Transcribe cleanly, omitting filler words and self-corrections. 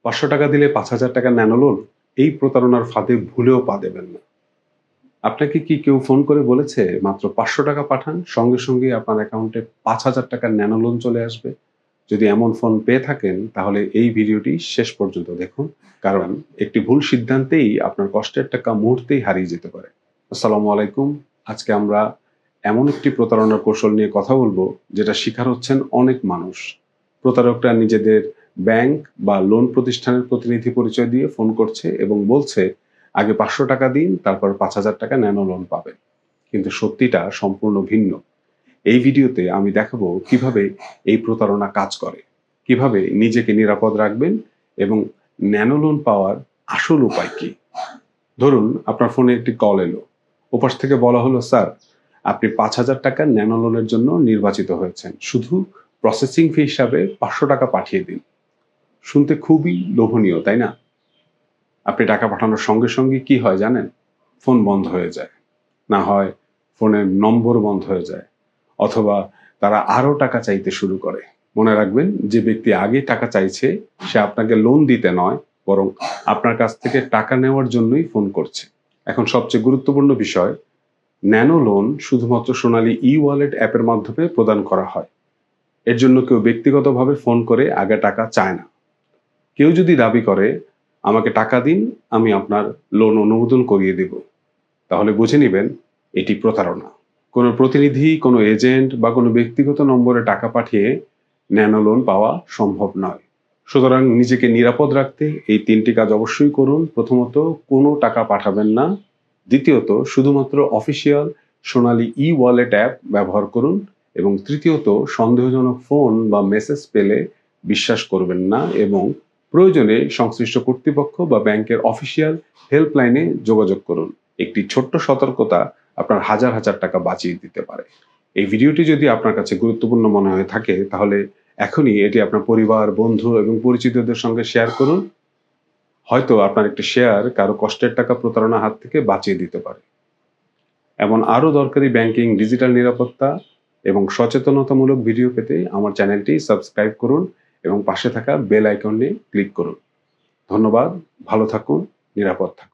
500 টাকা দিলে 5,000 টাকা ন্যানো লোন, এই প্রতারণার ফাঁদে ভুলেও পা দেবেন না। আপনাকে কি কেউ ফোন করে বলেছে মাত্র 500 টাকা পাঠান, সঙ্গে সঙ্গে আপনার অ্যাকাউন্টে 5,000 টাকার ন্যানো লোন চলে আসবে? যদি এমন ফোন পেয়ে থাকেন তাহলে এই ভিডিওটি শেষ পর্যন্ত দেখুন, কারণ একটি ভুল সিদ্ধান্তেই আপনার কষ্টের টাকা মুহূর্তেই হারিয়ে যেতে পারে। আসসালামু আলাইকুম। আজকে আমরা এমন একটি প্রতারণার কৌশল নিয়ে কথা বলবো যেটা শিকার হচ্ছেন অনেক মানুষ। প্রতারকরা নিজেদের ব্যাংক বা লোন প্রতিষ্ঠানের প্রতিনিধি পরিচয় দিয়ে ফোন করছে এবং বলছে আগে 500 টাকা দিন, তারপর 5,000 টাকা ন্যানো লোন পাবেন। কিন্তু সত্যিটা সম্পূর্ণ ভিন্ন। এই ভিডিওতে আমি দেখাবো কিভাবে এই প্রতারণা কাজ করে, কিভাবে নিজেকে নিরাপদ রাখবেন এবং ন্যানো লোন পাওয়ার আসল উপায় কি। ধরুন আপনার ফোনে একটি কল এলো, ওপাশ থেকে বলা হলো, স্যার আপনি 5,000 টাকার ন্যানো লোনের জন্য নির্বাচিত হয়েছেন, শুধু প্রসেসিং ফি হিসাবে 500 টাকা পাঠিয়ে দিন। শুনতে খুবই লোভনীয়, তাই না? আপনি টাকা পাঠানোর সঙ্গে সঙ্গে কি হয় জানেন? ফোন বন্ধ হয়ে যায়, না হয় ফোনের নম্বর বন্ধ হয়ে যায়, অথবা তারা আরো টাকা চাইতে শুরু করে। মনে রাখবেন, যে ব্যক্তি আগে টাকা চাইছে সে আপনাকে লোন দিতে নয়, বরং আপনার কাছ থেকে টাকা নেওয়ার জন্যই ফোন করছে। এখন সবচেয়ে গুরুত্বপূর্ণ বিষয়, ন্যানো লোন শুধুমাত্র সোনালী ই ওয়ালেট অ্যাপের মাধ্যমে প্রদান করা হয়। এর জন্য কেউ ব্যক্তিগতভাবে ফোন করে আগে টাকা চায় না। কেউ যদি দাবি করে আমাকে টাকা দিন, আমি আপনার লোন অনুমোদন করিয়ে দেব, তাহলে বুঝে নিবেন এটি প্রতারণা। কোনো প্রতিনিধি, কোনো এজেন্ট বা কোনো ব্যক্তিগত নম্বরে টাকা পাঠিয়ে ন্যানো লোন পাওয়া সম্ভব নয়। সুতরাং নিজেকে নিরাপদ রাখতে এই 3টি কাজ অবশ্যই করুন। প্রথমত, কোনো টাকা পাঠাবেন না। দ্বিতীয়ত, শুধুমাত্র অফিসিয়াল সোনালী ই ওয়ালেট অ্যাপ ব্যবহার করুন। এবং তৃতীয়ত, সন্দেহজনক ফোন বা মেসেজ পেলে বিশ্বাস করবেন না এবং প্রয়োজনে সংশ্লিষ্ট কর্তৃপক্ষ বা ব্যাংকের অফিসিয়াল হেল্পলাইনে যোগাযোগ করুন। একটি ছোট্ট সতর্কতা আপনার হাজার হাজার টাকা বাঁচিয়ে দিতে পারে। এই ভিডিওটি যদি আপনার কাছে গুরুত্বপূর্ণ মনে হয়ে থাকে তাহলে এখনই এটি আপনার পরিবার, বন্ধু এবং পরিচিতদের সঙ্গে শেয়ার করুন। হয়তো আপনার একটি শেয়ার কারো কষ্টের টাকা প্রতারণার হাত থেকে বাঁচিয়ে দিতে পারে। এমন আরও দরকারি ব্যাংকিং, ডিজিটাল নিরাপত্তা এবং সচেতনতামূলক ভিডিও পেতে আমার চ্যানেলটি সাবস্ক্রাইব করুন এবং পাশে থাকা বেল আইকনে ক্লিক করুন। ধন্যবাদ। ভালো থাকুন, নিরাপদ থাকুন।